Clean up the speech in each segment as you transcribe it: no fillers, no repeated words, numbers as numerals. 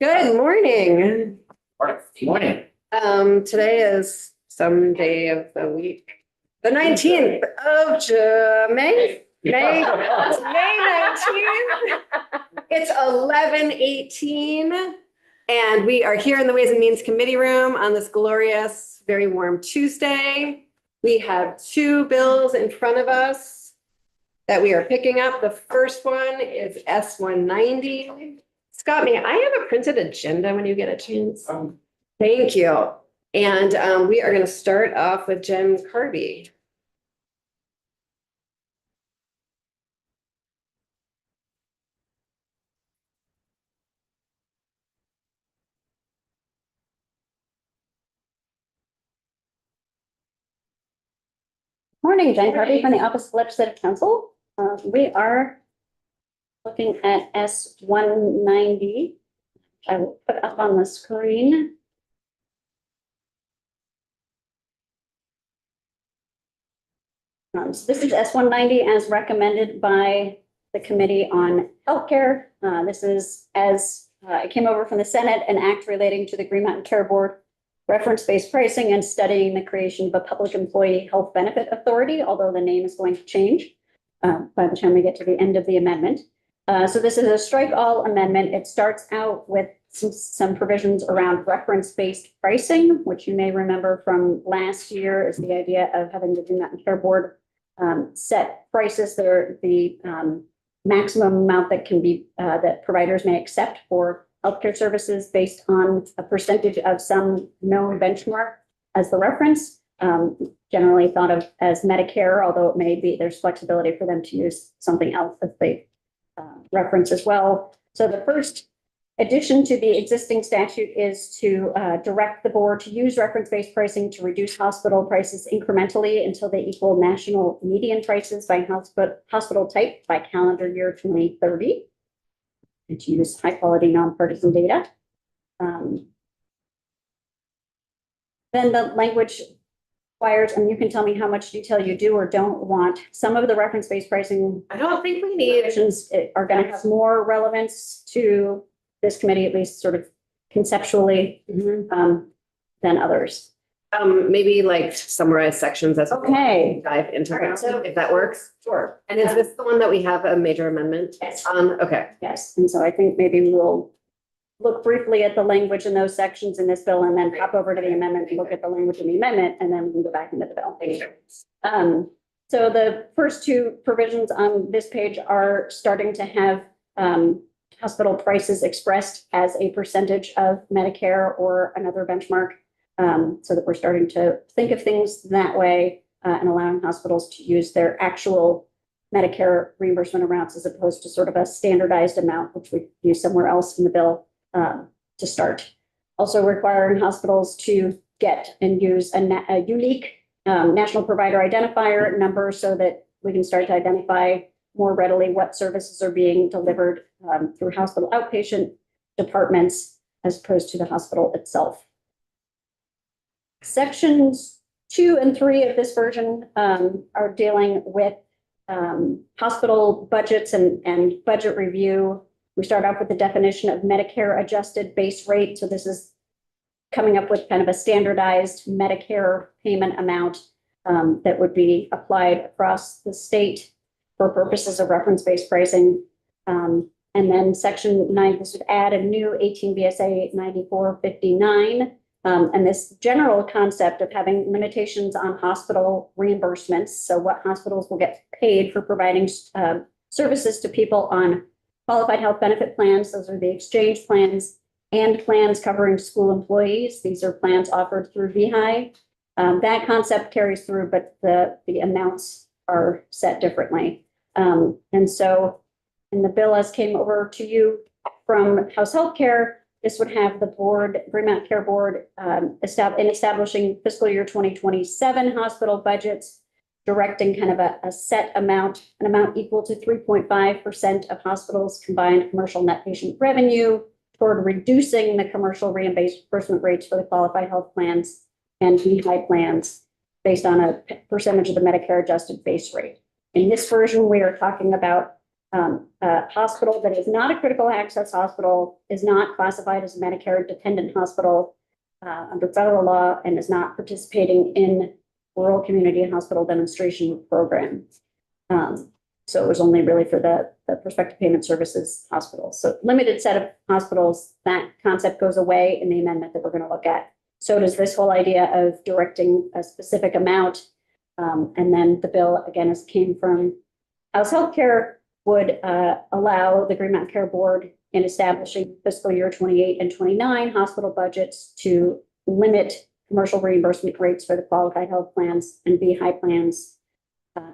Good morning. Morning. Today is some day of the week, the 19th of May. May 19th. It's 11:18 and we are here in the Ways and Means Committee Room on this glorious, very warm Tuesday. We have two bills in front of us that we are picking up. The first one is S-190. Scott, may I have a printed agenda when you get a chance? Thank you. And we are going to start off with Jen Kirby. Morning, Jen Kirby from the Office of Legislative Counsel. We are looking at S-190. I will put up on the screen. So this is S-190 as recommended by the Committee on Healthcare. This is as it came over from the Senate, an act relating to the Green Mountain Care Board, reference-based pricing and studying the creation of a public employee health benefit authority, although the name is going to change by the time we get to the end of the amendment. So this is a strike all amendment. It starts out with some provisions around reference-based pricing, which you may remember from last year is the idea of having the Green Mountain Care Board set prices that are the maximum amount that can be that providers may accept for healthcare services based on a percentage of some known benchmark as the reference, generally thought of as Medicare, although it may be there's flexibility for them to use something else as they reference as well. So the first addition to the existing statute is to direct the board to use reference-based pricing to reduce hospital prices incrementally until they equal national median prices by hospital type by calendar year 2030. And to use high-quality nonpartisan data. Then the language requires, and you can tell me how much detail you do or don't want. Some of the reference-based pricing I don't think we need. provisions are going to have more relevance to this committee, at least sort of conceptually, than others. Maybe like summarize sections as Okay. dive into All right, them, so- if that works. Sure. And is this the one that we have a major amendment Yes. on? Okay. Yes, and so I think maybe we'll look briefly at the language in those sections in this bill and then hop over to the amendment and look at the language in the amendment, and then we can go back into the bill. So the first two provisions on this page are starting to have hospital prices expressed as a percentage of Medicare or another benchmark, so that we're starting to think of things that way and allowing hospitals to use their actual Medicare reimbursement amounts as opposed to sort of a standardized amount, which we use somewhere else in the bill to start. Also requiring hospitals to get and use a unique national provider identifier number so that we can start to identify more readily what services are being delivered through hospital outpatient departments as opposed to the hospital itself. Sections 2 and 3 of this version are dealing with hospital budgets and budget review. We start off with the definition of Medicare adjusted base rate. So this is coming up with kind of a standardized Medicare payment amount that would be applied across the state for purposes of reference-based pricing. And then section 9, this would add a new 18 VSA 9459. And this general concept of having limitations on hospital reimbursements. So what hospitals will get paid for providing services to people on qualified health benefit plans. Those are the exchange plans and plans covering school employees. These are plans offered through VHI. That concept carries through, but the amounts are set differently. And so in the bill as came over to you from House Healthcare, this would have the board, Green Mountain Care Board, in establishing fiscal year 2027 hospital budgets, directing kind of a set amount, an amount equal to 3.5% of hospitals' combined commercial net patient revenue toward reducing the commercial reimbursement rates for the qualified health plans and VHI plans based on a percentage of the Medicare adjusted base rate. In this version, we are talking about A hospital that is not a critical access hospital, is not classified as a Medicare dependent hospital under federal law, and is not participating in rural community hospital demonstration program. So it was only really for the prospective payment services hospitals. So limited set of hospitals, that concept goes away in the amendment that we're going to look at. So does this whole idea of directing a specific amount. And then the bill, again, as came from House Healthcare, would allow the Green Mountain Care Board in establishing fiscal year 28 and 29 hospital budgets to limit commercial reimbursement rates for the qualified health plans and VHI plans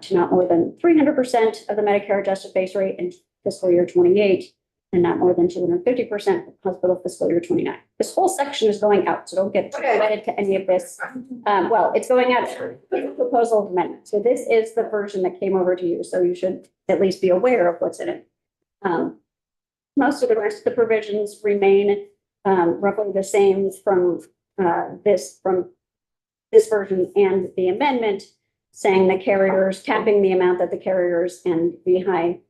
to not more than 300% of the Medicare adjusted base rate in fiscal year 28 and not more than 250% of hospital fiscal year 29. This whole section is going out, so don't get wedded to any of this. Well, it's going out, it's a proposal of amendment. So this is the version that came over to you, so you should at least be aware of what's in it. Most of the rest of the provisions remain roughly the same from this version and the amendment, saying the carriers, capping the amount that the carriers and VHI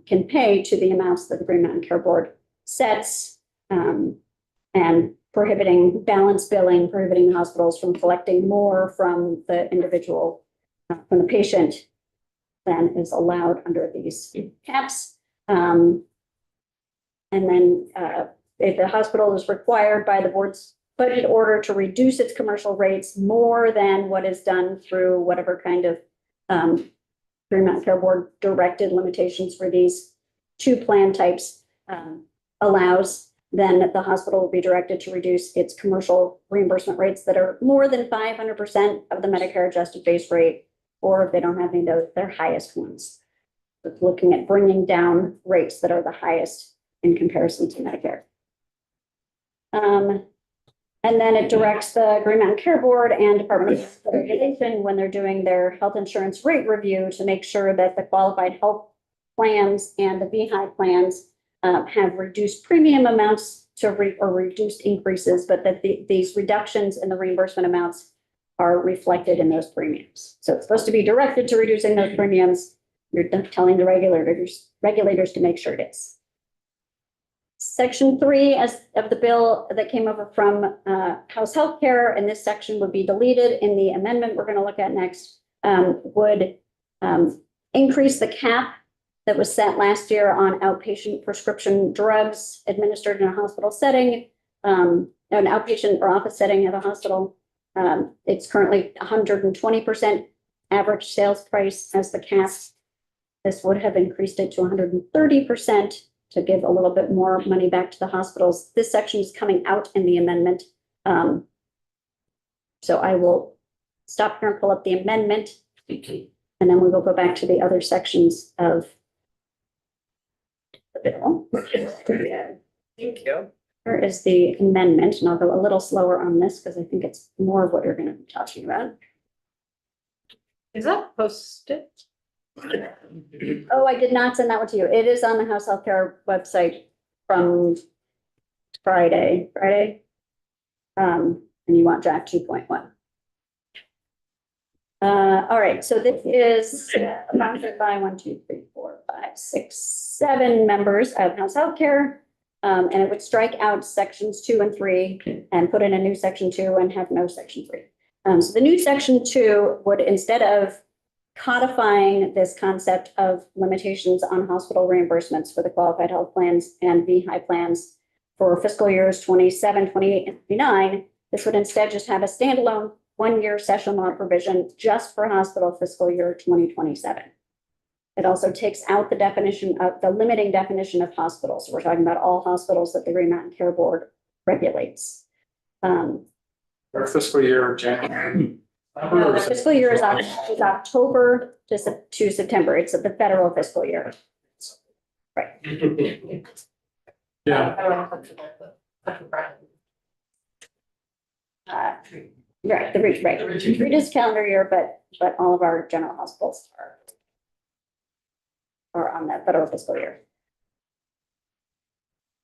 can pay to the amounts that the Green Mountain Care Board sets, and prohibiting balance billing, prohibiting the hospitals from collecting more from the individual, from the patient than is allowed under these caps. And then if the hospital is required by the board's budget order to reduce its commercial rates more than what is done through whatever kind of Green Mountain Care Board directed limitations for these two plan types allows, then the hospital will be directed to reduce its commercial reimbursement rates that are more than 500% of the Medicare adjusted base rate, or if they don't have any of those, their highest ones. It's looking at bringing down rates that are the highest in comparison to Medicare. And then it directs the Green Mountain Care Board and Department of Regulation when they're doing their health insurance rate review to make sure that the qualified health plans and the VHI plans have reduced premium amounts to or reduced increases, but that these reductions in the reimbursement amounts are reflected in those premiums. So it's supposed to be directed to reducing those premiums. You're telling the regulators to make sure it is. Section 3 of the bill that came over from House Healthcare, and this section would be deleted in the amendment we're going to look at next, would increase the cap that was set last year on outpatient prescription drugs administered in a hospital setting, an outpatient or office setting at a hospital. It's currently 120% average sales price as the cap. This would have increased it to 130%. To give a little bit more money back to the hospitals. This section is coming out in the amendment. So I will stop here and pull up the amendment. And then we will go back to the other sections of the bill. Thank you. Here is the amendment, and I'll go a little slower on this because I think it's more of what you're going to be talking about. Is that posted? Oh, I did not send that one to you. It is on the House Healthcare website from Friday. And you want draft 2.1. All right, so this is sponsored by 7 members of House Healthcare. And it would strike out sections 2 and 3 and put in a new section 2 and have no section 3. So the new section 2 would, instead of codifying this concept of limitations on hospital reimbursements for the qualified health plans and VHI plans for fiscal years 27, 28, and 29, this would instead just have a standalone 1-year session law provision just for hospital fiscal year 2027. It also takes out the definition of the limiting definition of hospitals. So we're talking about all hospitals that the Green Mountain Care Board regulates. Our fiscal year, January. Fiscal year is October to September. It's the federal fiscal year. Right. Yeah, Right, the reduced calendar year, but all of our general hospitals are on that federal fiscal year.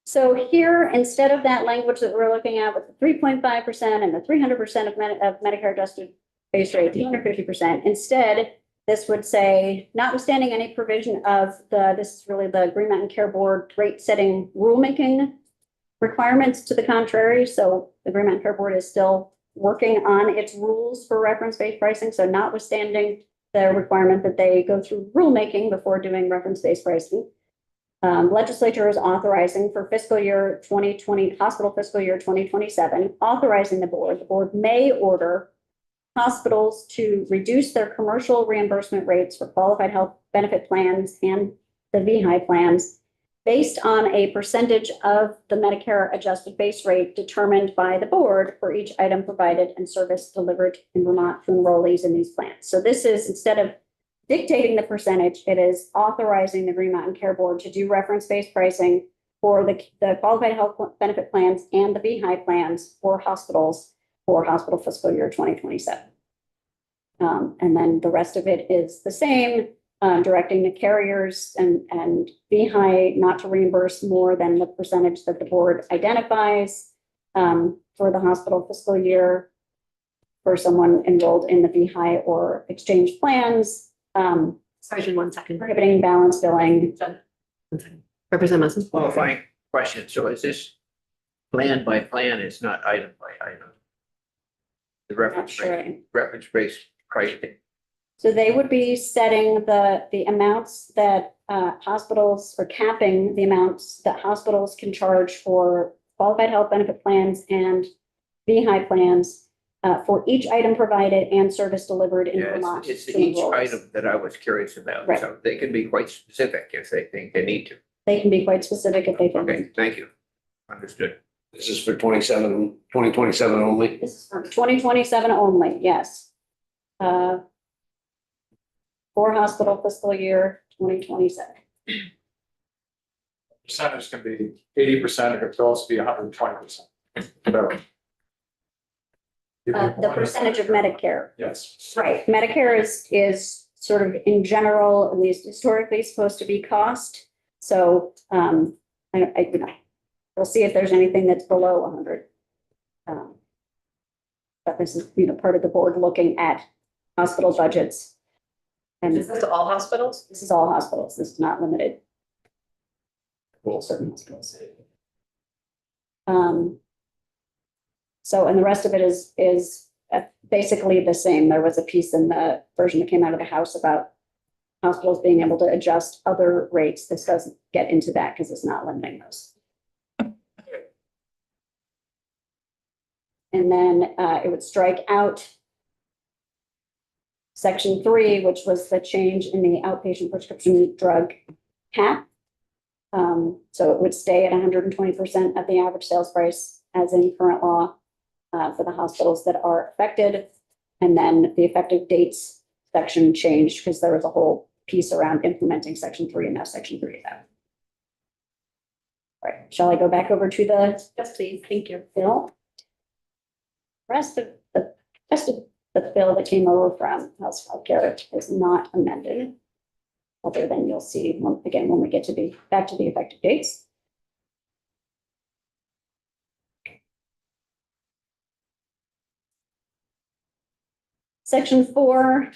So here, instead of that language that we're looking at with the 3.5% and the 300% of Medicare adjusted base rate, 250%, instead, this would say, notwithstanding any provision of this is really the Green Mountain Care Board rate setting rulemaking requirements to the contrary. So the Green Mountain Care Board is still working on its rules for reference-based pricing. So notwithstanding the requirement that they go through rulemaking before doing reference-based pricing, legislature is authorizing for fiscal year 2020, hospital fiscal year 2027, authorizing the board may order hospitals to reduce their commercial reimbursement rates for qualified health benefit plans and the VHI plans based on a percentage of the Medicare adjusted base rate determined by the board for each item provided and service delivered in Vermont to enrollees in these plans. So this is, instead of dictating the percentage, it is authorizing the Green Mountain Care Board to do reference-based pricing for the qualified health benefit plans and the VHI plans for hospitals for hospital fiscal year 2027. And then the rest of it is the same, directing the carriers and VHI not to reimburse more than the percentage that the board identifies for the hospital fiscal year for someone enrolled in the VHI or exchange plans. Sorry, Jen, 1 second. Prohibiting balance billing. 1 second. Representative Muslim? Qualifying question. So is this plan by plan? It's not item by item? The reference-based pricing. So they would be setting the amounts that hospitals, or capping the amounts that hospitals can charge for qualified health benefit plans and VHI plans for each item provided and service delivered in Yes, Vermont. it's to each enrollees. item that I was curious about. Right. So they can be quite specific if they think they need to. They can be quite specific if they think. Okay, thank you. Understood. This is for 2027 only. This is for 2027 only, yes. For hospital fiscal year 2027. Percentage can be 80%, it could also be 120%. The percentage of Medicare. Yes. Right, Medicare is sort of in general, at least historically, supposed to be cost. So, we'll see if there's anything that's below 100. But this is, part of the board looking at hospital budgets. And Is this all hospitals? this is all hospitals. This is not limited. to certain hospitals. So, and the rest of it is basically the same. There was a piece in the version that came out of the House about hospitals being able to adjust other rates. This doesn't get into that because it's not limiting those. And then it would strike out Section 3, which was the change in the outpatient prescription drug cap. So it would stay at 120% of the average sales price as in current law for the hospitals that are affected. And then the effective dates section changed because there was a whole piece around implementing Section 3, and now Section 3 is out. All right, shall I go back over to the Yes, please. Thank you. bill? Rest of the bill that came over from House Healthcare is not amended. Other than you'll see, again, when we get to back to the effective dates. Section 4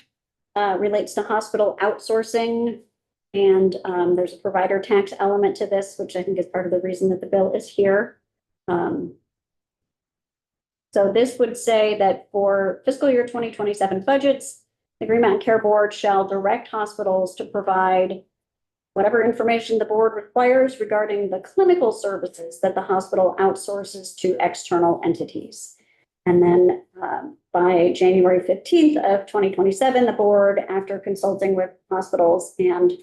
relates to hospital outsourcing. And there's a provider tax element to this, which I think is part of the reason that the bill is here. So this would say that for fiscal year 2027 budgets, the Green Mountain Care Board shall direct hospitals to provide whatever information the board requires regarding the clinical services that the hospital outsources to external entities. And then by January 15th of 2027, the board, after consulting with hospitals and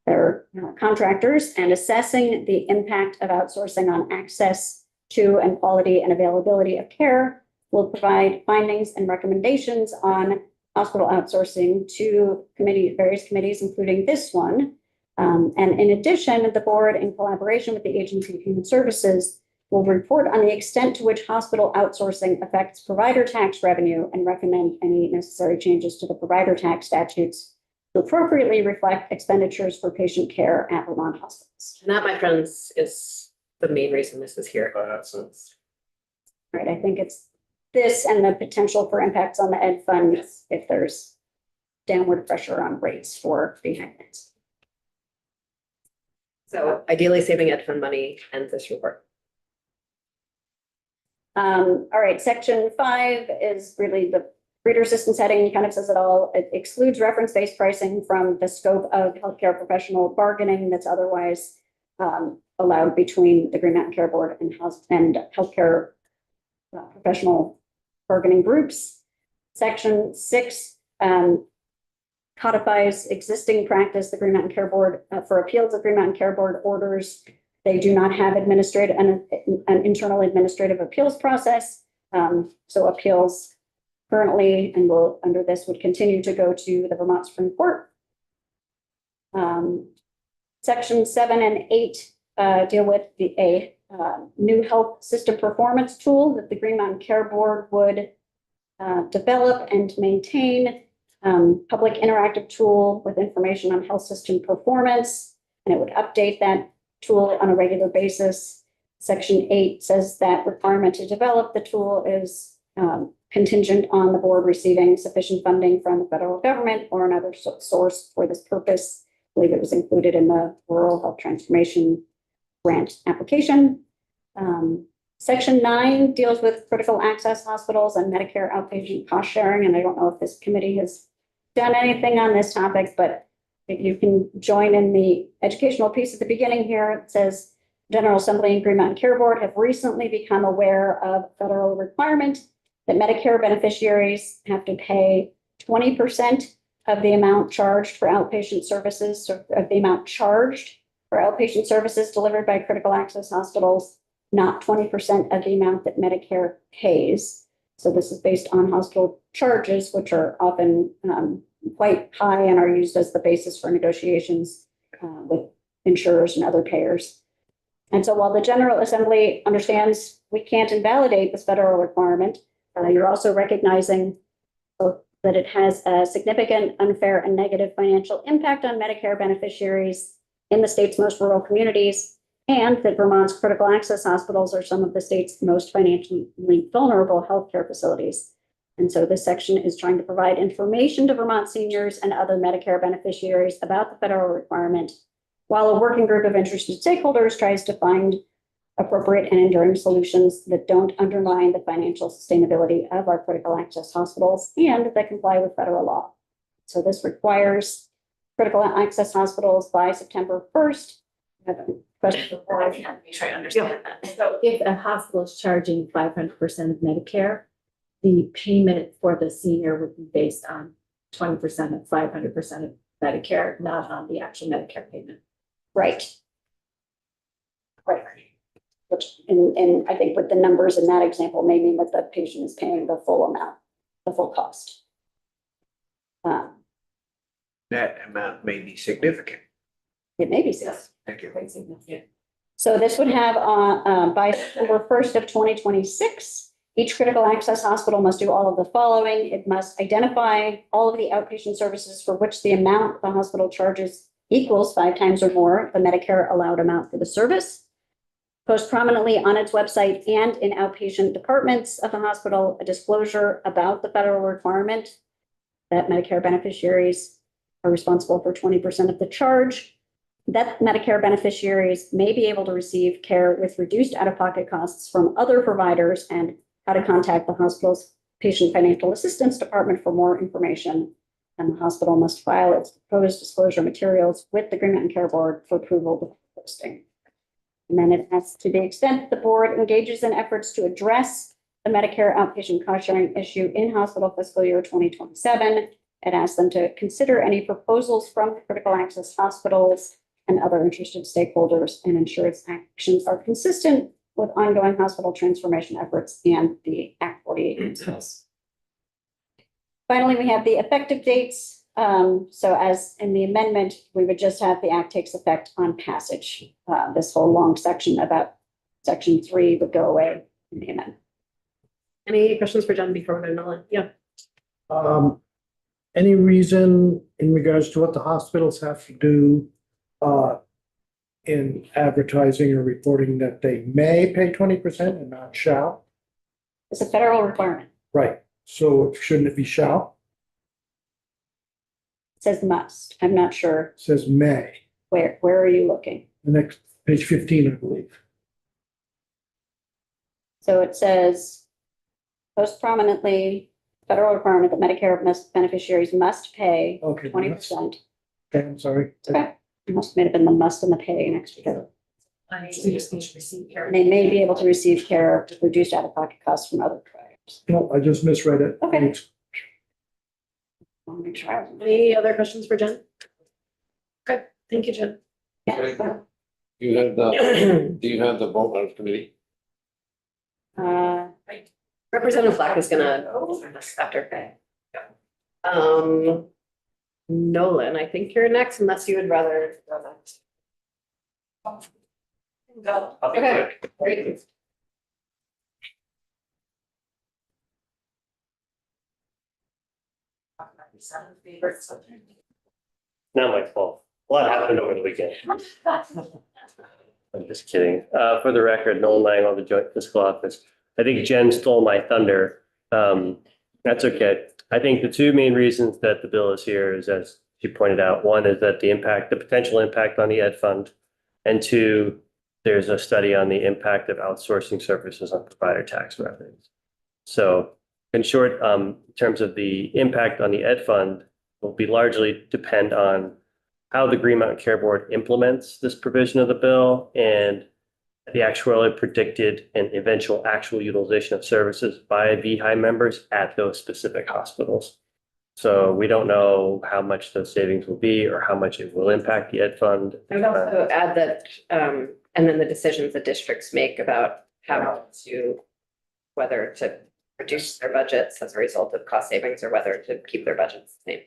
their contractors and assessing the impact of outsourcing on access to and quality and availability of care, will provide findings and recommendations on hospital outsourcing to various committees, including this one. And in addition, the board, in collaboration with the Agency of Human Services, will report on the extent to which hospital outsourcing affects provider tax revenue and recommend any necessary changes to the provider tax statutes to appropriately reflect expenditures for patient care at Vermont hospitals. And that, my friends, is the main reason this is here. Right, I think it's this and the potential for impacts on the ed fund if there's downward pressure on rates for behind plans. So ideally saving ed fund money ends this report. All right, section 5 is really the reader assistance heading, kind of says it all. It excludes reference-based pricing from the scope of healthcare professional bargaining that's otherwise allowed between the Green Mountain Care Board and healthcare professional bargaining groups. Section 6 codifies existing practice. The Green Mountain Care Board for appeals of Green Mountain Care Board orders. They do not have an internal administrative appeals process. So appeals currently and will under this would continue to go to the Vermont Supreme Court. Section 7 and 8 deal with a new health system performance tool that the Green Mountain Care Board would develop and maintain. Public interactive tool with information on health system performance, and it would update that tool on a regular basis. Section 8 says that requirement to develop the tool is contingent on the board receiving sufficient funding from the federal government or another source for this purpose. I believe it was included in the Rural Health Transformation Grant application. Section 9 deals with critical access hospitals and Medicare outpatient cost sharing, and I don't know if this committee has done anything on this topic, but if you can join in the educational piece at the beginning here. It says General Assembly and Green Mountain Care Board have recently become aware of federal requirement that Medicare beneficiaries have to pay 20% of the amount charged for outpatient services, or of the amount charged for outpatient services delivered by critical access hospitals, not 20% of the amount that Medicare pays. So this is based on hospital charges, which are often quite high and are used as the basis for negotiations with insurers and other payers. And so while the General Assembly understands we can't invalidate this federal requirement, you're also recognizing that it has a significant, unfair, and negative financial impact on Medicare beneficiaries in the state's most rural communities, and that Vermont's critical access hospitals are some of the state's most financially vulnerable healthcare facilities. And so this section is trying to provide information to Vermont seniors and other Medicare beneficiaries about the federal requirement, while a working group of interested stakeholders tries to find appropriate and enduring solutions that don't undermine the financial sustainability of our critical access hospitals and that comply with federal law. So this requires critical access hospitals by September 1st. I have a question before Make sure I understand that. So if a hospital is charging 500% of Medicare, the payment for the senior would be based on 20% of 500% of Medicare, not on the actual Medicare payment. Right. Right. Which, and I think with the numbers in that example may mean that the patient is paying the full amount, the full cost. That amount may be significant. It may be so. Thank you. Quite significant. So this would have by September 1st of 2026, each critical access hospital must do all of the following. It must identify all of the outpatient services for which the amount the hospital charges equals 5 times or more the Medicare allowed amount for the service. Post prominently on its website and in outpatient departments of the hospital a disclosure about the federal requirement that Medicare beneficiaries are responsible for 20% of the charge, that Medicare beneficiaries may be able to receive care with reduced out-of-pocket costs from other providers, and how to contact the hospital's patient financial assistance department for more information. And the hospital must file its proposed disclosure materials with the Green Mountain Care Board for approval before posting. And then it asks, to the extent the board engages in efforts to address the Medicare outpatient cost sharing issue in hospital fiscal year 2027, it asks them to consider any proposals from critical access hospitals and other interested stakeholders and ensure its actions are consistent with ongoing hospital transformation efforts and the Act 48 principles. Finally, we have the effective dates. So as in the amendment, we would just have the act takes effect on passage. This whole long section about section 3 would go away in the amendment. Any questions for John before we go on? Yeah. Any reason in regards to what the hospitals have to do in advertising or reporting that they may pay 20% and not shall? It's a federal requirement. Right, so shouldn't it be shall? Says must. I'm not sure. Says may, Where are you looking? the next, page 15, I believe. So it says, most prominently, federal requirement that Medicare beneficiaries must pay Okay. 20%. Okay, I'm sorry. Okay, it must have been the must and the pay next together. We just need to receive care. And they may be able to receive care with reduced out-of-pocket costs from other providers. No, I just misread it. Okay. I'll make sure. Any other questions for Jen? Okay, thank you, Jen. Yeah. Do you have the vote on committee? Representative Black is gonna, after, okay. Nolan, I think you're next unless you would rather go next. Okay, great. Not my fault. A lot happened over the weekend. I'm just kidding. For the record, Nolan Lang on the Joint Fiscal Office. I think Jen stole my thunder. That's okay. I think the two main reasons that the bill is here is, as she pointed out, one is that the potential impact on the ed fund. And two, there's a study on the impact of outsourcing services on provider tax revenues. So in short, in terms of the impact on the ed fund, will be largely depend on how the Green Mountain Care Board implements this provision of the bill and the actuarially predicted and eventual actual utilization of services by VHI members at those specific hospitals. So we don't know how much those savings will be or how much it will impact the ed fund. I would also add that, and then the decisions that districts make about how to, whether to reduce their budgets as a result of cost savings or whether to keep their budgets the same.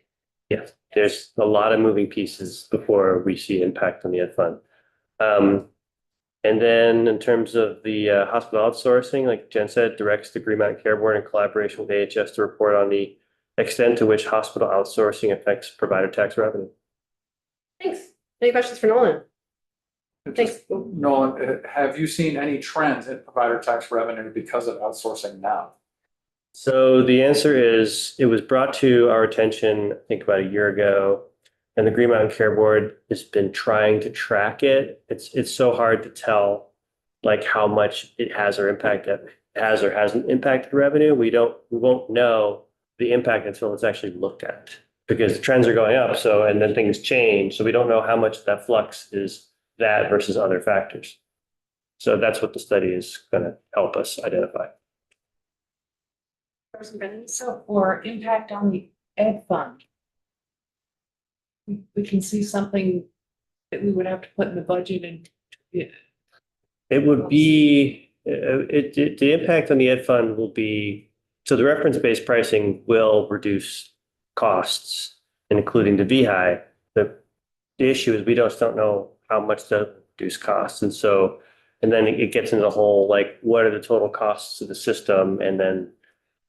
Yes, there's a lot of moving pieces before we see impact on the ed fund. And then in terms of the hospital outsourcing, like Jen said, directs the Green Mountain Care Board in collaboration with AHS to report on the extent to which hospital outsourcing affects provider tax revenue. Thanks. Any questions for Nolan? Thanks. Nolan, have you seen any trends in provider tax revenue because of outsourcing now? So the answer is, it was brought to our attention, I think about a year ago, and the Green Mountain Care Board has been trying to track it. It's so hard to tell like how much it has or hasn't impacted revenue. We won't know the impact until it's actually looked at because the trends are going up. So, and then things change. So we don't know how much that flux is that versus other factors. So that's what the study is going to help us identify. So for impact on the ed fund, we can see something that we would have to put in the budget and It would be, the impact on the ed fund will be, so the reference-based pricing will reduce costs, including the VHI. The issue is we just don't know how much to reduce costs. And so, and then it gets into the whole, like, what are the total costs of the system? And then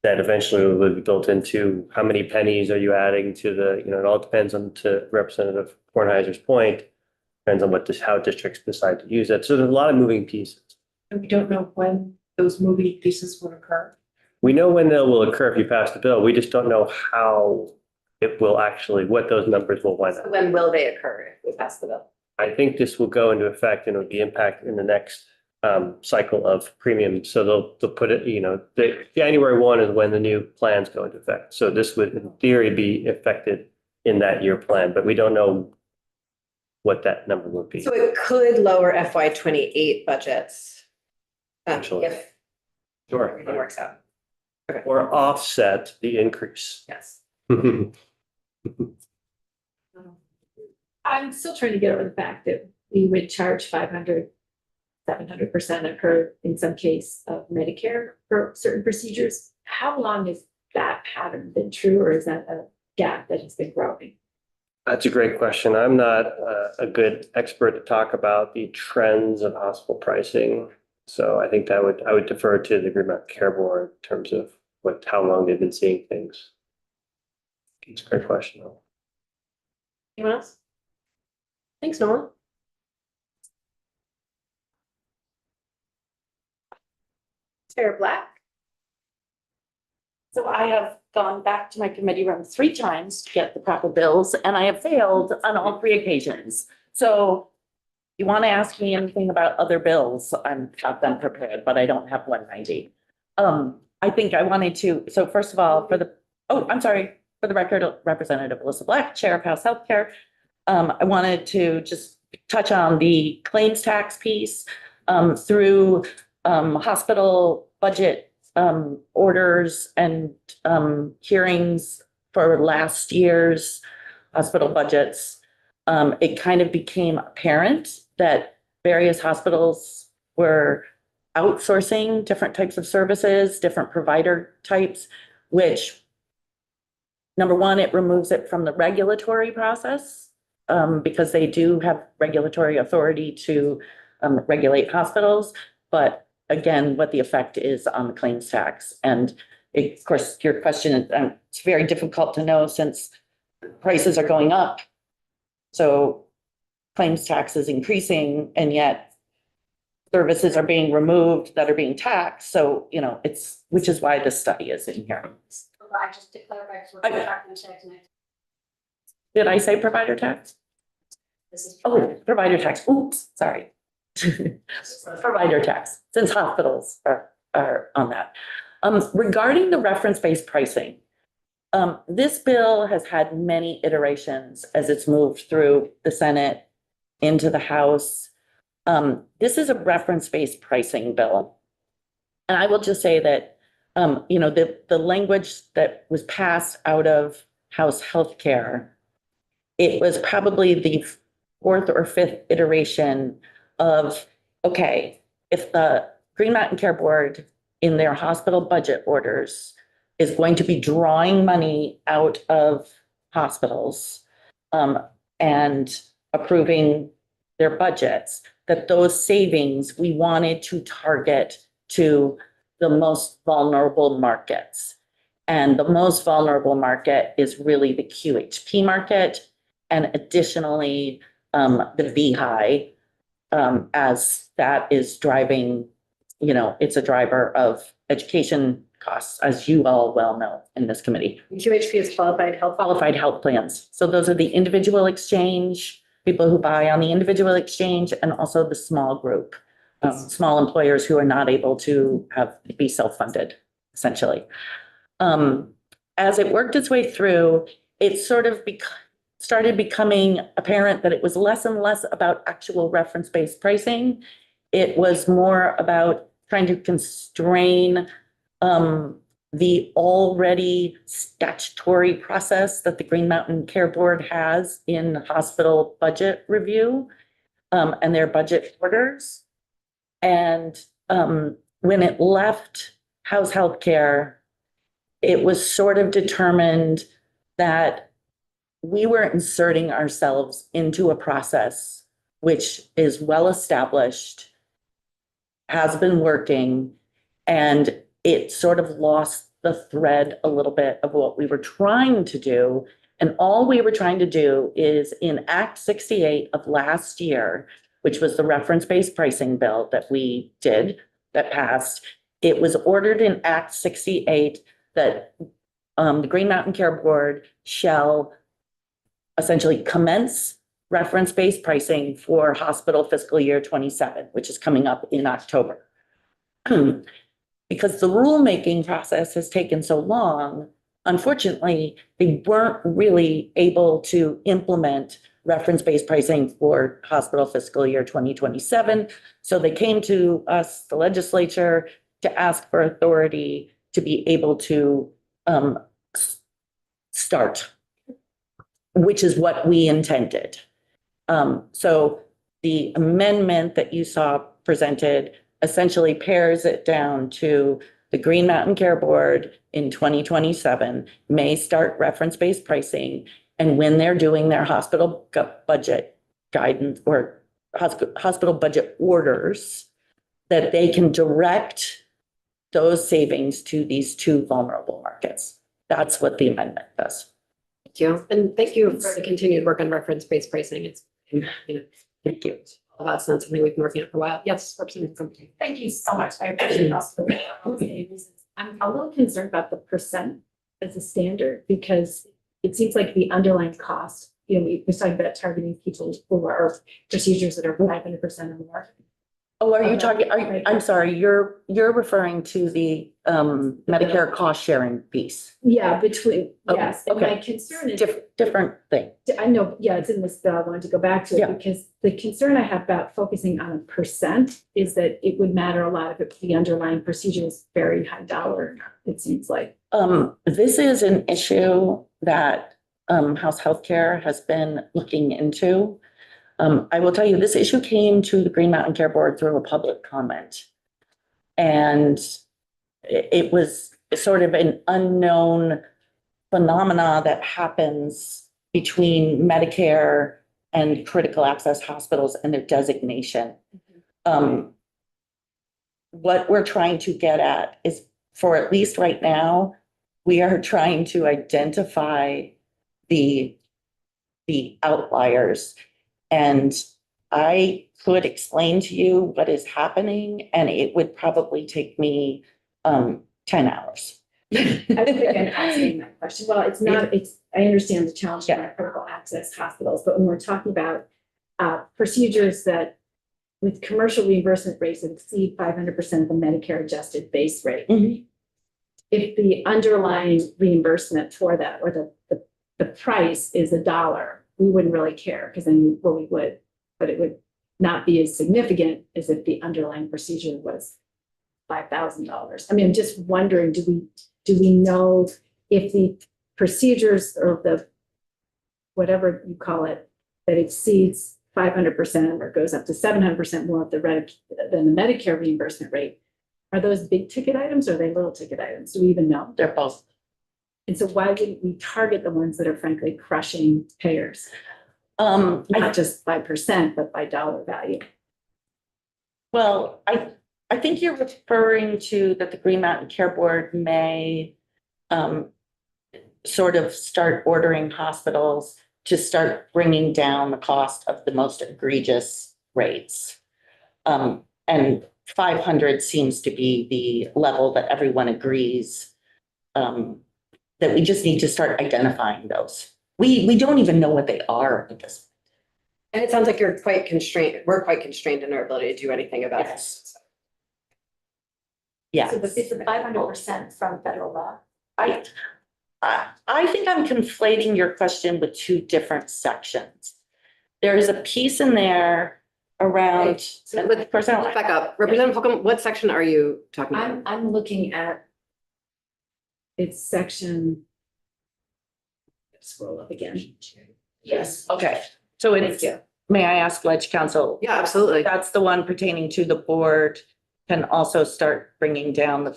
that eventually will be built into how many pennies are you adding to the, it all depends on, to Representative Kornheiser's point, depends on how districts decide to use it. So there's a lot of moving pieces. we don't know when those moving pieces would occur. We know when that will occur if you pass the bill. We just don't know how it will actually, what those numbers will wind up. When will they occur if we pass the bill? I think this will go into effect and it'll be impact in the next cycle of premiums. So they'll put it, the January 1 is when the new plans go into effect. So this would in theory be affected in that year plan, but we don't know what that number would be. So it could lower FY 28 budgets. Potentially. If Sure. everything works out. Or offset the increase. Yes. I'm still trying to get over the fact that we would charge 500, 700% occur in some case of Medicare for certain procedures. How long has that pattern been true, or is that a gap that has been growing? That's a great question. I'm not a good expert to talk about the trends of hospital pricing. So I think I would defer to the Green Mountain Care Board in terms of how long they've been seeing things. It's a great question. Anyone else? Thanks, Nolan. Sarah Black. So I have gone back to my committee room 3 times to get the proper bills, and I have failed on all 3 occasions. So you want to ask me anything about other bills, I've got them prepared, but I don't have 190. I think I wanted to, so first of all, I'm sorry, for the record, Representative Alyssa Black, Chair of House Healthcare. I wanted to just touch on the claims tax piece, through, hospital budget, orders and, hearings for last year's hospital budgets. It kind of became apparent that various hospitals were outsourcing different types of services, different provider types, which, number one, it removes it from the regulatory process, because they do have regulatory authority to regulate hospitals. But again, what the effect is on the claims tax. And of course, your question, it's very difficult to know since prices are going up. So claims tax is increasing, and yet services are being removed that are being taxed. So, which is why this study is in here. Just to clarify, 'cause we're Okay. talking tax next. Did I say provider tax? This is. Oh, provider tax. Oops, sorry. Provider tax, since hospitals are on that. Regarding the reference-based pricing, this bill has had many iterations as it's moved through the Senate into the House. This is a reference-based pricing bill. And I will just say that, the language that was passed out of House Healthcare, it was probably the 4th or 5th iteration of, okay, if the Green Mountain Care Board in their hospital budget orders is going to be drawing money out of hospitals, and approving their budgets, that those savings we wanted to target to the most vulnerable markets. And the most vulnerable market is really the QHP market, and additionally, the VHI, as that is driving, it's a driver of education costs, as you all well know in this committee. QHP is Qualified health plans. So those are the individual exchange, people who buy on the individual exchange, and also the small group, small employers who are not able to be self-funded, essentially. As it worked its way through, it sort of started becoming apparent that it was less and less about actual reference-based pricing. It was more about trying to constrain the already statutory process that the Green Mountain Care Board has in hospital budget review, and their budget orders. And when it left House Healthcare, it was sort of determined that we were inserting ourselves into a process which is well established, has been working, and it sort of lost the thread a little bit of what we were trying to do. And all we were trying to do is in Act 68 of last year, which was the reference-based pricing bill that we did, that passed, it was ordered in Act 68 that the Green Mountain Care Board shall essentially commence reference-based pricing for hospital fiscal year 27, which is coming up in October. Because the rulemaking process has taken so long, unfortunately, they weren't really able to implement reference-based pricing for hospital fiscal year 2027. So they came to us, the legislature, to ask for authority to be able to start, which is what we intended. So the amendment that you saw presented essentially pares it down to the Green Mountain Care Board in 2027 may start reference-based pricing. And when they're doing their hospital budget guidance or hospital budget orders, that they can direct those savings to these 2 vulnerable markets. That's what the amendment does. Thank you. And thank you for the continued work on reference-based pricing. It's, Thank you. that's not something we've been working on for a while. Yes, Representative Crumpton. Thank you so much. I appreciate it. I'm a little concerned about the percent as a standard because it seems like the underlying cost, you know, we were talking about targeting people who are procedures that are 500% or more. Oh, are you Okay. talking, I'm sorry, you're referring to the Medicare cost sharing piece. Yeah, between, Okay, yes. And my okay. concern is, Different thing. I know, yeah, it's in this bill. I wanted to go back to Yeah. it because the concern I have about focusing on a percent is that it would matter a lot if the underlying procedure is very high dollar, it seems like. This is an issue that House Healthcare has been looking into. I will tell you, this issue came to the Green Mountain Care Board through a public comment. And it was sort of an unknown phenomena that happens between Medicare and critical access hospitals and their designation. What we're trying to get at is, for at least right now, we are trying to identify the outliers. And I could explain to you what is happening, and it would probably take me 10 hours. I think I'm asking that question. Well, it's not, I understand the challenge in our critical access hospitals, but when we're talking about procedures that with commercial reimbursement rates that exceed 500% of the Medicare adjusted base rate, Mhm. if the underlying reimbursement for that or the price is $1, we wouldn't really care because then, well, we would, but it would not be as significant as if the underlying procedure was $5,000. I mean, I'm just wondering, do we know if the procedures or the, whatever you call it, that exceeds 500% or goes up to 700% more of than the Medicare reimbursement rate, are those big ticket items or are they little ticket items? Do we even know? They're both. And so why wouldn't we target the ones that are frankly crushing payers? I Not just by percent, but by dollar value. Well, I think you're referring to that the Green Mountain Care Board may sort of start ordering hospitals to start bringing down the cost of the most egregious rates. And 500 seems to be the level that everyone agrees that we just need to start identifying those. We don't even know what they are at this. And it sounds like you're quite constrained, we're quite constrained in our ability to do anything about Yes. this. Yeah. So it's the 500% from federal law. I think I'm conflating your question with two different sections. There is a piece in there around. So let's back up. Representative Holcomb, what section are you talking about? I'm looking at it's section. Scroll up again. Yes, okay. So it's, may I ask Ledge Council? Yeah, absolutely. That's the one pertaining to the board can also start bringing down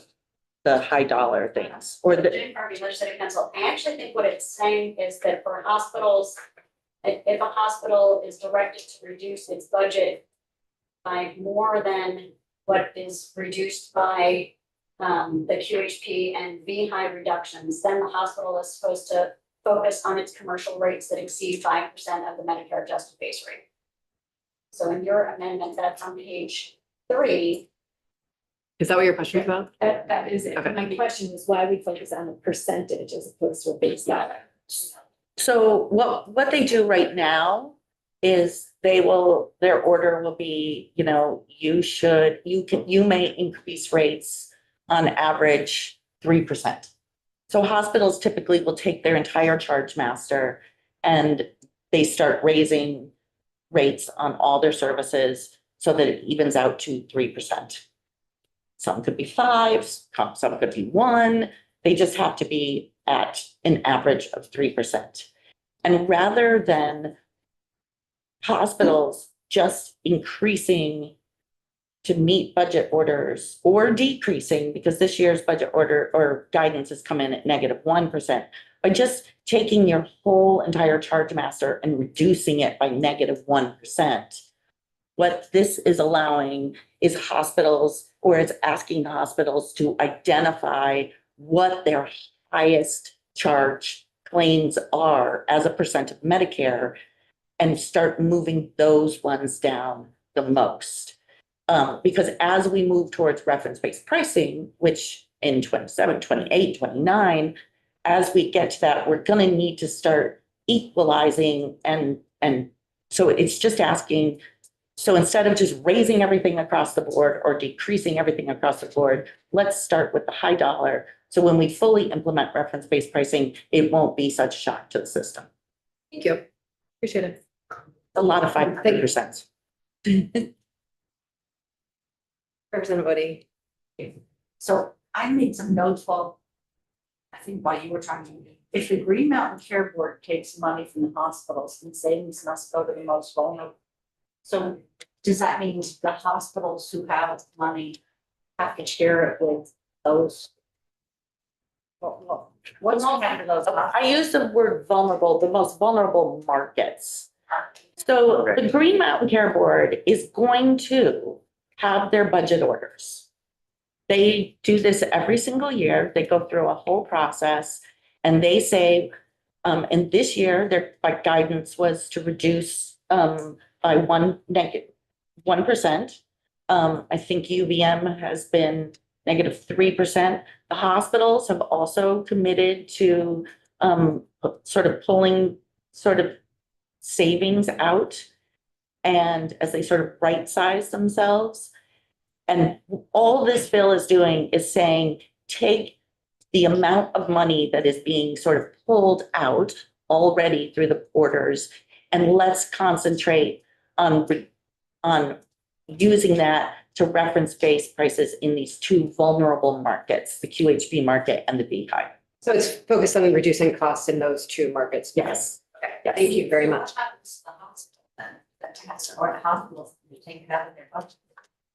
the high dollar things or the. Jane Harvey, Legislative Council. I actually think what it's saying is that for hospitals, if a hospital is directed to reduce its budget by more than what is reduced by the QHP and VHI reductions, then the hospital is supposed to focus on its commercial rates that exceed 5% of the Medicare adjusted base rate. So in your amendment, that's on page 3. Is that what your question is about? That is it. Okay. My question is why we focus on a percentage as opposed to a base dollar. So what they do right now is their order will be, you know, you may increase rates on average 3%. So hospitals typically will take their entire charge master and they start raising rates on all their services so that it evens out to 3%. Some could be 5, some could be 1. They just have to be at an average of 3%. And rather than hospitals just increasing to meet budget orders or decreasing, because this year's budget order or guidance has come in at -1%, by just taking your whole entire charge master and reducing it by -1%. What this is allowing is hospitals, or it's asking hospitals to identify what their highest charge claims are as a percent of Medicare and start moving those ones down the most. Because as we move towards reference-based pricing, which in 27, 28, 29. As we get to that, we're gonna need to start equalizing and so it's just asking, so instead of just raising everything across the board or decreasing everything across the board, let's start with the high dollar. So when we fully implement reference-based pricing, it won't be such a shock to the system. Thank you. Appreciate it. A lot of 5%. Representative Bodie. So I made some notes while, I think while you were talking, if the Green Mountain Care Board takes money from the hospitals, then savings must go to the most vulnerable. So does that mean the hospitals who have money have to share it with those? What's going to happen to those? I use the word vulnerable, the most vulnerable markets. So Okay. the Green Mountain Care Board is going to have their budget orders. They do this every single year. They go through a whole process and they say, and this year, their guidance was to reduce by 1%. I think UVM has been -3%. The hospitals have also committed to sort of pulling sort of savings out and as they sort of right size themselves. And all this bill is doing is saying, take the amount of money that is being sort of pulled out already through the orders, and let's concentrate on using that to reference-based prices in these two vulnerable markets, the QHB market and the Beehive. So it's focused on reducing costs in those two markets. Yes. Okay, thank you very much. What happens to the hospital then? That tax or the hospitals, you take it out of their budget?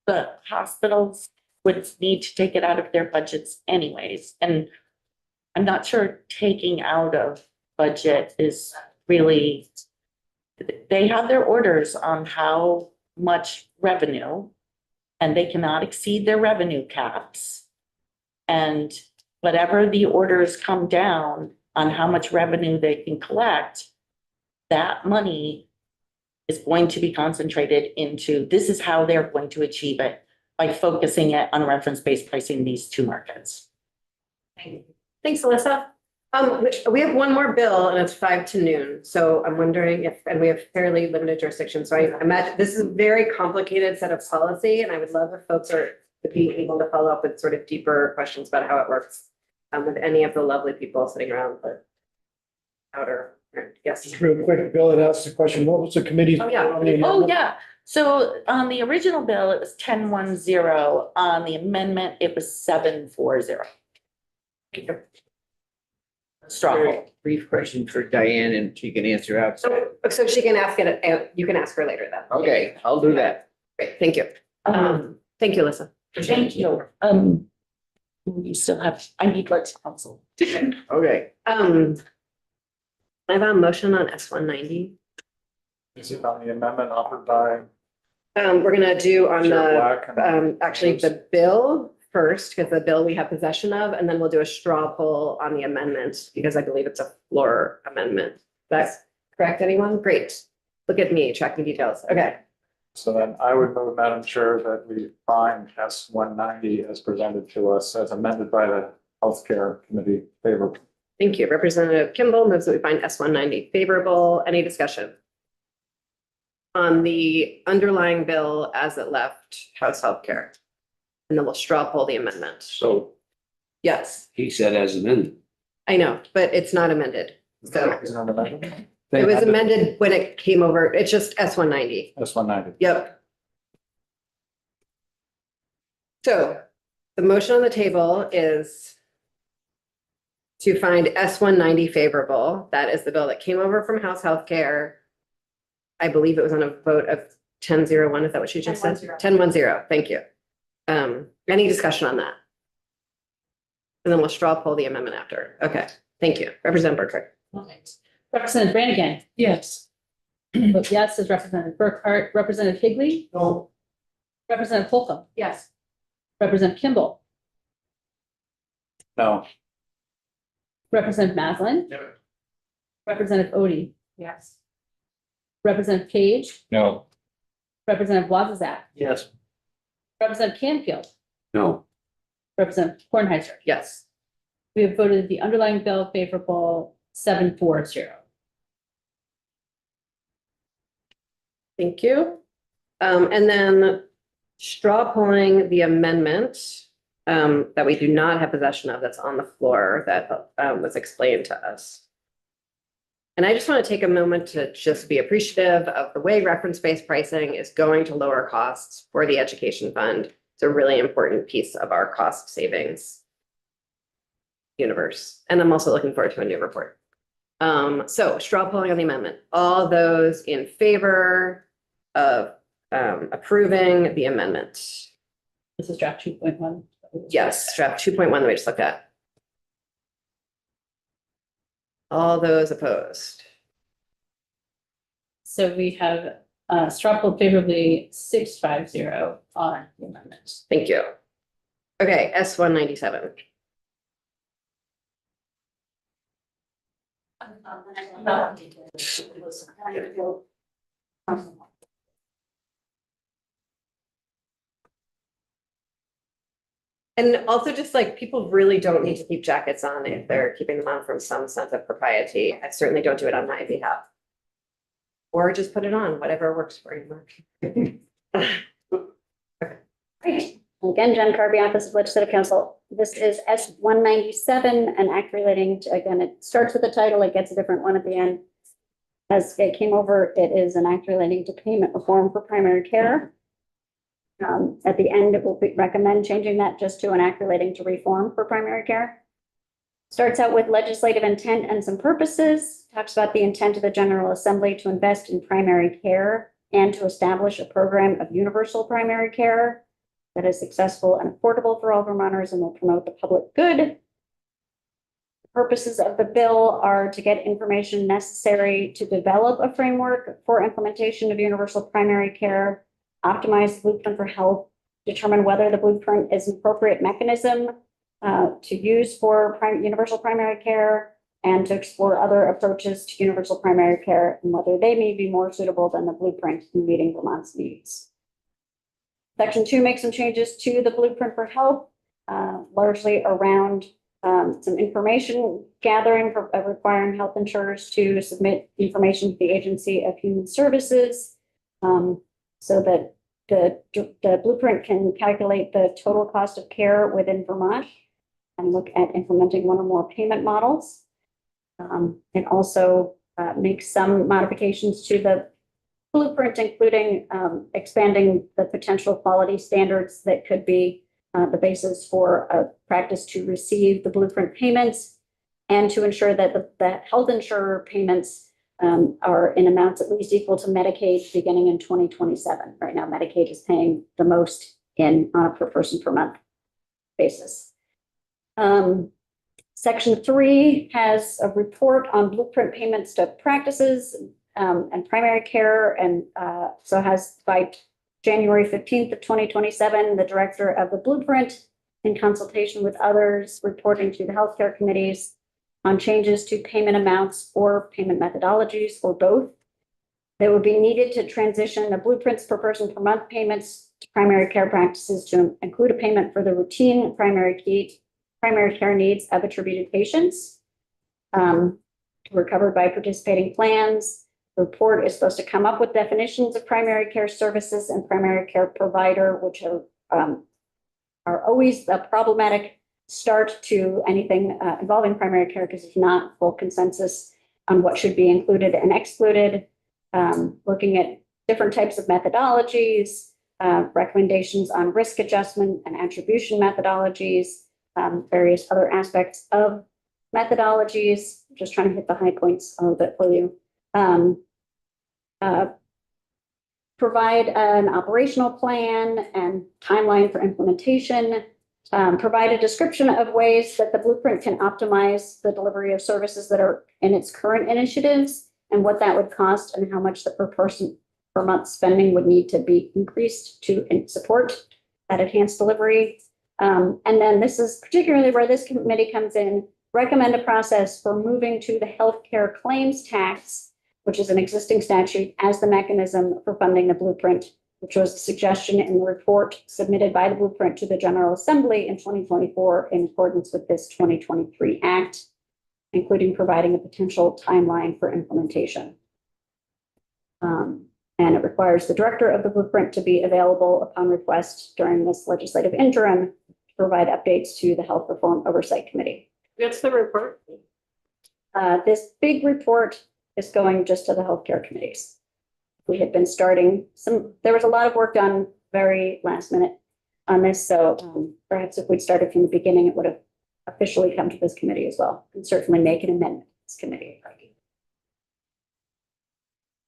The hospitals would need to take it out of their budgets anyways. And I'm not sure taking out of budget is really, they have their orders on how much revenue, and they cannot exceed their revenue caps. And whatever the orders come down on how much revenue they can collect, that money is going to be concentrated into, this is how they're going to achieve it by focusing it on reference-based pricing in these two markets. Thanks, Alyssa. We have one more bill and it's 5 to noon. So I'm wondering if, and we have fairly limited jurisdiction. So I imagine this is a very complicated set of policy and I would love if folks are to be able to follow up with sort of deeper questions about how it works with any of the lovely people sitting around the outer. Yes. Just real quick, Bill had asked the question, what was the committee's? Oh, yeah. Oh, yeah. So on the original bill, it was 10-1-0. On the amendment, it was 7-4-0. Straw poll. Brief question for Diane and she can answer out. So she can ask it, you can ask her later then. Okay, I'll do that. Great, thank you. Thank you, Alyssa. Thank you. You still have, I need legal counsel. Okay. I have a motion on S-190. Is it on the amendment offered by We're gonna do on Chair the, Black? and- actually the bill first, because the bill we have possession of, and then we'll do a straw poll on the amendment, because I believe it's a floor amendment. That's correct, anyone? Great. Look at me, tracking details. Okay. So then I would move, Madam Chair, that we find S-190 as presented to us as amended by the Healthcare Committee favorable. Thank you. Representative Kimball moves that we find S-190 favorable. Any discussion? On the underlying bill as it left House Healthcare. And then we'll straw poll the amendment. So Yes, he said as amended. I know, but it's not amended. So Is it on the amendment? it was amended when it came over. It's just S-190. S-190. Yep. So the motion on the table is to find S-190 favorable. That is the bill that came over from House Healthcare. I believe it was on a vote of 10-0-1. Is that what she just said? 10-1-0. Thank you. Any discussion on that? And then we'll straw poll the amendment after. Okay, thank you. Representative Burkhardt. Representative Brannigan. Yes. Vote yes, is Representative Burkhardt. Representative Higley. No. Representative Holcomb. Yes. Representative Kimball. No. Representative Maslin. No. Representative Odie. Yes. Representative Page. No. Representative Wazazak. Yes. Representative Canfield. No. Representative Kornheiser. Yes. We have voted the underlying bill favorable 7-4-0. Thank you. And then straw polling the amendment that we do not have possession of that's on the floor that was explained to us. And I just want to take a moment to just be appreciative of the way reference-based pricing is going to lower costs for the education fund. It's a really important piece of our cost savings universe. And I'm also looking forward to a new report. So straw polling on the amendment. All those in favor of approving the amendment? This is draft 2.1. Yes, draft 2.1 that we just looked at. All those opposed? So we have straw poll favorably 6-5-0 on the amendment. Thank you. Okay, S-197. And also just like people really don't need to keep jackets on if they're keeping them on from some sense of propriety. I certainly don't do it on my behalf. Or just put it on, whatever works for you, Mark. Great. Again, Jen Kirby, Office of Legislative Counsel. This is S-197, an act relating to, again, it starts with the title, it gets a different one at the end. As it came over, it is an act relating to payment reform for primary care. At the end, it will recommend changing that just to an act relating to reform for primary care. Starts out with legislative intent and some purposes, talks about the intent of the General Assembly to invest in primary care and to establish a program of universal primary care that is successful and affordable for all Vermonters and will promote the public good. The purposes of the bill are to get information necessary to develop a framework for implementation of universal primary care, optimize the blueprint for health, determine whether the blueprint is an appropriate mechanism to use for universal primary care, and to explore other approaches to universal primary care and whether they may be more suitable than the blueprint in meeting Vermont's needs. Section 2 makes some changes to the blueprint for health, largely around some information gathering for requiring health insurers to submit information to the Agency of Human Services so that the blueprint can calculate the total cost of care within Vermont and look at implementing one or more payment models. It also makes some modifications to the blueprint, including expanding the potential quality standards that could be the basis for a practice to receive the blueprint payments and to ensure that the health insurer payments are in amounts at least equal to Medicaid beginning in 2027. Right now, Medicaid is paying the most on a per person per month basis. Section 3 has a report on blueprint payments to practices and primary care, and so has by January 15th of 2027, the director of the blueprint, in consultation with others, reporting to the healthcare committees on changes to payment amounts or payment methodologies or both. They would be needed to transition the blueprints per person per month payments to primary care practices to include a payment for the routine primary care needs of attributed patients were covered by participating plans. The report is supposed to come up with definitions of primary care services and primary care provider, which are always a problematic start to anything involving primary care because there's not full consensus on what should be included and excluded. Looking at different types of methodologies, recommendations on risk adjustment and attribution methodologies, various other aspects of methodologies. Just trying to hit the high points a little bit for you. Provide an operational plan and timeline for implementation. Provide a description of ways that the blueprint can optimize the delivery of services that are in its current initiatives and what that would cost and how much the per person per month spending would need to be increased to support that enhanced delivery. And then this is particularly where this committee comes in, recommend a process for moving to the healthcare claims tax, which is an existing statute, as the mechanism for funding the blueprint which was a suggestion in the report submitted by the Blueprint to the General Assembly in 2024 in accordance with this 2023 Act, including providing a potential timeline for implementation. And it requires the director of the Blueprint to be available upon request during this legislative interim to provide updates to the Health Reform Oversight Committee. What's the report? This big report is going just to the healthcare committees. We had been starting there was a lot of work done very last minute on this. So perhaps if we'd started from the beginning, it would have officially come to this committee as well, and certainly make an amendment to this committee.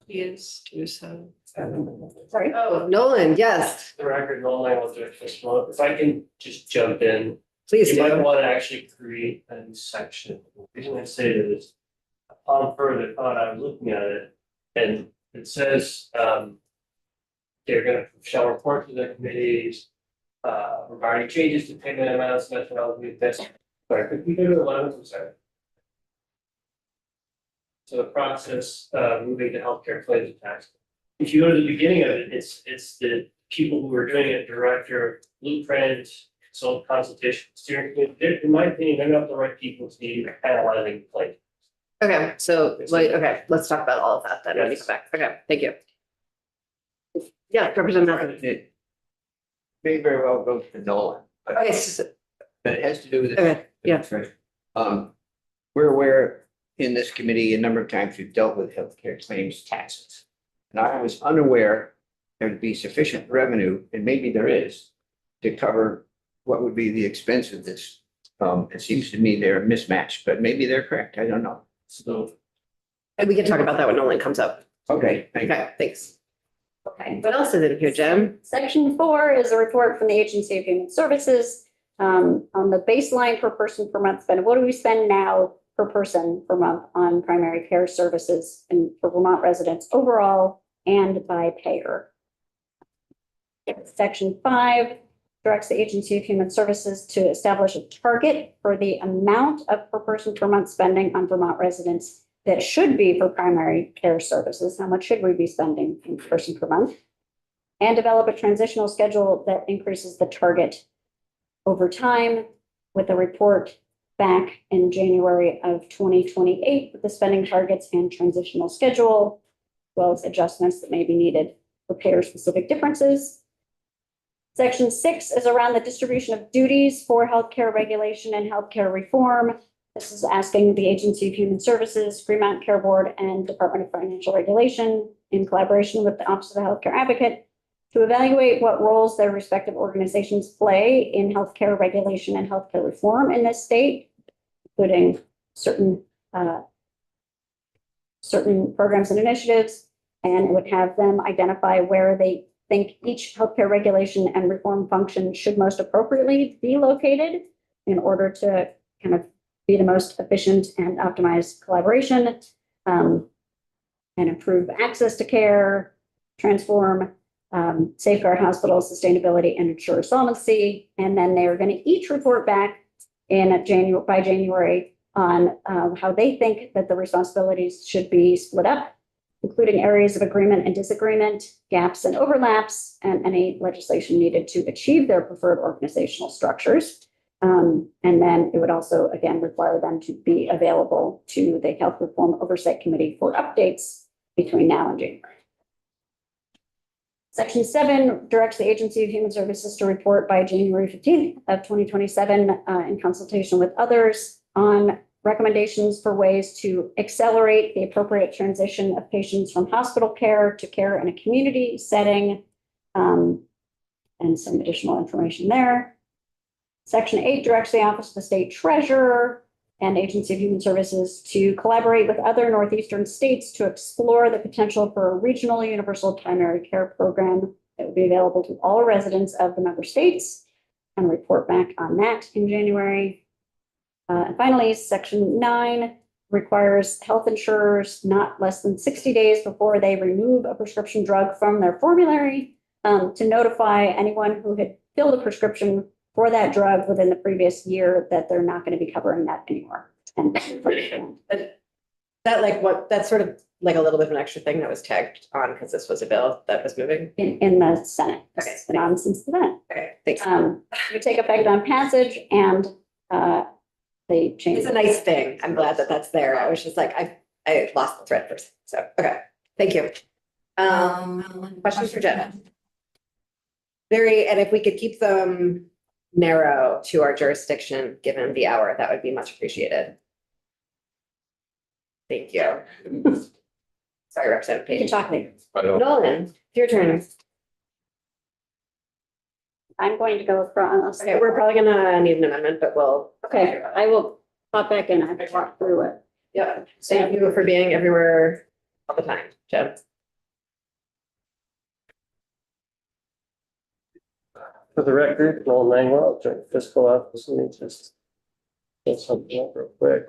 Yes, do so. Sorry. Oh, Nolan, yes, The record, no language fiscal. If I can just jump in, please you might do. want to actually create a new section. The reason I say this, upon further thought, I was looking at it, and it says, they're gonna shall report to the committees, regarding changes to payment amounts, methodology, that's, sorry, could we go to 11, I'm sorry. So the process, moving to healthcare claims and tax. If you go to the beginning of it, it's the people who are doing it, director, Blueprint, consultation, steering committee. In my opinion, they're not the right people to be analyzing the claim. Okay, so, okay, let's talk about all of that then when we Yes. come back. Okay, thank you. Yeah, Representative Matthews. It may very well go to Nolan, but Okay, so- it has to do with. okay, yeah. We're aware in this committee, a number of times we've dealt with healthcare claims taxes. And I was unaware there'd be sufficient revenue, and maybe there is, to cover what would be the expense of this. It seems to me they're mismatched, but maybe they're correct. I don't know. So And we can talk about that when Nolan comes up. Okay, thank you. Okay, thanks. Okay. What else is in here, Jen? Section 4 is a report from the Agency of Human Services on the baseline per person per month spend. What do we spend now per person per month on primary care services and for Vermont residents overall and by payer? Section 5 directs the Agency of Human Services to establish a target for the amount of per person per month spending on Vermont residents that should be for primary care services. How much should we be spending per person per month? And develop a transitional schedule that increases the target over time with a report back in January of 2028 with the spending targets and transitional schedule, as well as adjustments that may be needed for payer-specific differences. Section 6 is around the distribution of duties for healthcare regulation and healthcare reform. This is asking the Agency of Human Services, Fremont Care Board, and Department of Financial Regulation, in collaboration with the Office of the Healthcare Advocate, to evaluate what roles their respective organizations play in healthcare regulation and healthcare reform in this state, including certain programs and initiatives, and would have them identify where they think each healthcare regulation and reform function should most appropriately be located in order to kind of be the most efficient and optimized collaboration, and improve access to care, transform, safeguard hospital sustainability, and ensure solvency. And then they are going to each report back by January on how they think that the responsibilities should be split up, including areas of agreement and disagreement, gaps and overlaps, and any legislation needed to achieve their preferred organizational structures. And then it would also, again, require them to be available to the Health Reform Oversight Committee for updates between now and January. Section 7 directs the Agency of Human Services to report by January 15th of 2027 in consultation with others on recommendations for ways to accelerate the appropriate transition of patients from hospital care to care in a community setting, and some additional information there. Section 8 directs the Office of the State Treasurer and Agency of Human Services to collaborate with other Northeastern states to explore the potential for a regional universal primary care program that would be available to all residents of the member states, and report back on that in January. And finally, Section 9 requires health insurers not less than 60 days before they remove a prescription drug from their formulary to notify anyone who had filled a prescription for that drug within the previous year that they're not going to be covering that anymore. And That like what, that's sort of like a little bit of an extra thing that was tagged on because this was a bill that was moving? in the Senate. Okay. It's been on since the Senate. Okay, thanks. We take effect on passage and, they change. It's a nice thing. I'm glad that that's there. I was just like, I lost the thread first. So, okay, thank you. Questions for Jen? And if we could keep them narrow to our jurisdiction, given the hour, that would be much appreciated. Thank you. Sorry, Representative You can Page. talk later. Nolan, your turn. I'm going to go across. Okay, we're probably gonna need an amendment, but we'll. Okay, I will pop back in. I have to walk through it. Yep, thank you for being everywhere all the time, Jen. For the record, Noel Langwell, joint fiscal office, let me just get something up real quick.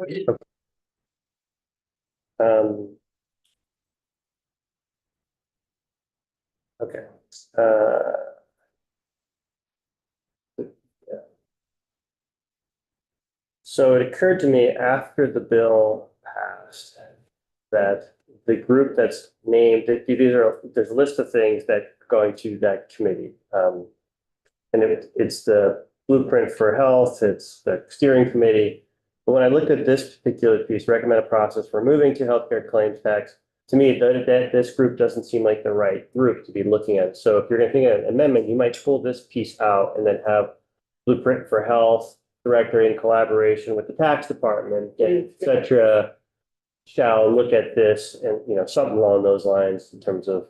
Okay, yeah. So it occurred to me after the bill passed that the group that's named, there's a list of things that are going to that committee. And it's the blueprint for health, it's the steering committee. But when I looked at this particular piece, recommend a process for moving to healthcare claims tax, to me, that this group doesn't seem like the right group to be looking at. So if you're gonna think of an amendment, you might pull this piece out and then have blueprint for health director in collaboration with the tax department, et cetera, shall look at this and, something along those lines in terms of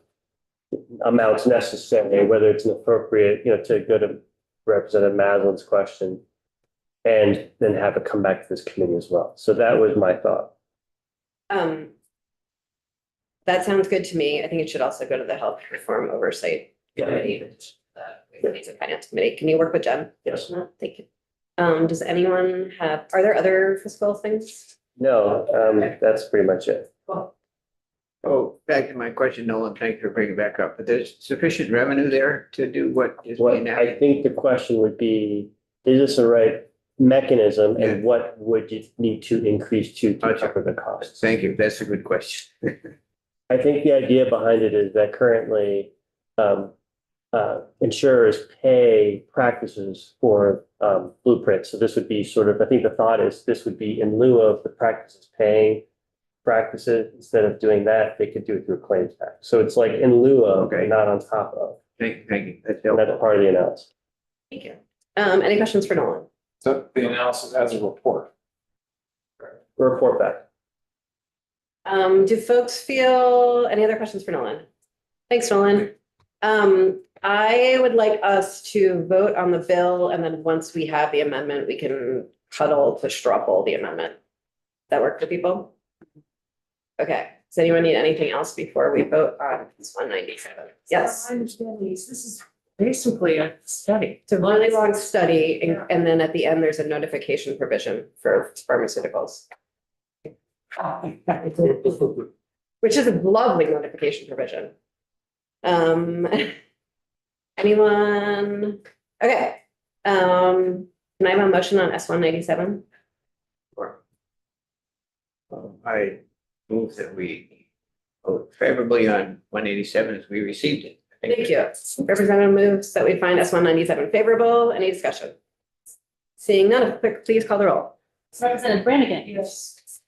amounts necessary, whether it's an appropriate, to go to Representative Maslin's question and then have it come back to this committee as well. So that was my thought. That sounds good to me. I think it should also go to the Health Reform Oversight Committee. The Finance Committee. Can you work with Jen? Yes. No, thank you. Does anyone are there other fiscal things? No, that's pretty much it. Oh, back to my question, Nolan, thank you for bringing it back up, but there's sufficient revenue there to do what is What being I asked? think the question would be, is this the right mechanism Yeah. and what would you need to increase to Gotcha. cover the costs? Thank you, that's a good question. I think the idea behind it is that currently insurers pay practices for blueprints. So this would be I think the thought is this would be in lieu of the practices paying practices. Instead of doing that, they could do it through a claims tax. So it's like in lieu of, Okay. not on top of. Thank you, that's And that's helpful. part of the analysis. Thank you. Any questions for Nolan? So the analysis as a report. Report back. Do folks feel any other questions for Nolan? Thanks, Nolan. I would like us to vote on the bill, and then once we have the amendment, we can huddle to struggle the amendment. That work for people? Okay, does anyone need anything else before we vote on this 197? Yes, I understand these, this is basically a study. it's a really long study, and then at the end, there's a notification provision for pharmaceuticals, which is a lovely notification provision. Anyone? Okay. Can I have a motion on S197? I move that we vote favorably on 187 as we received it. Thank you. Representative moves that we find S197 favorable. Any discussion? Seeing none, clerk, please call the roll. Representative Brannigan. Yes.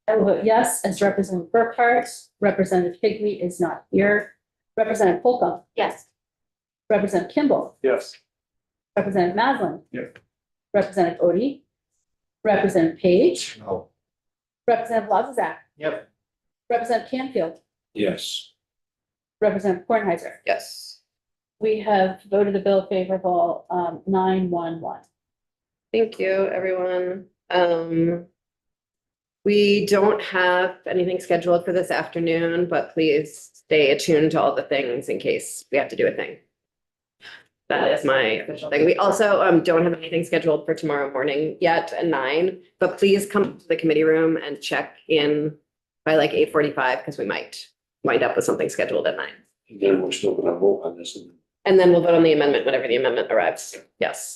I will vote yes, as Representative Burkhart. Representative Higley is not here. Representative Holcomb. Yes. Representative Kimball. Yes. Representative Maslin. Yes. Representative Odie. Representative Page. No. Representative Lazazak. Yep. Representative Canfield. Yes. Representative Kornheiser. Yes. We have voted the bill favorable, 9-1-1. Thank you, everyone. We don't have anything scheduled for this afternoon, but please stay attuned to all the things in case we have to do a thing. That is my official thing. We also don't have anything scheduled for tomorrow morning yet at 9, but please come to the committee room and check in by like 8:45 because we might wind up with something scheduled at 9. Then we're still gonna vote on this. And then we'll vote on the amendment whenever the amendment arrives. Yes.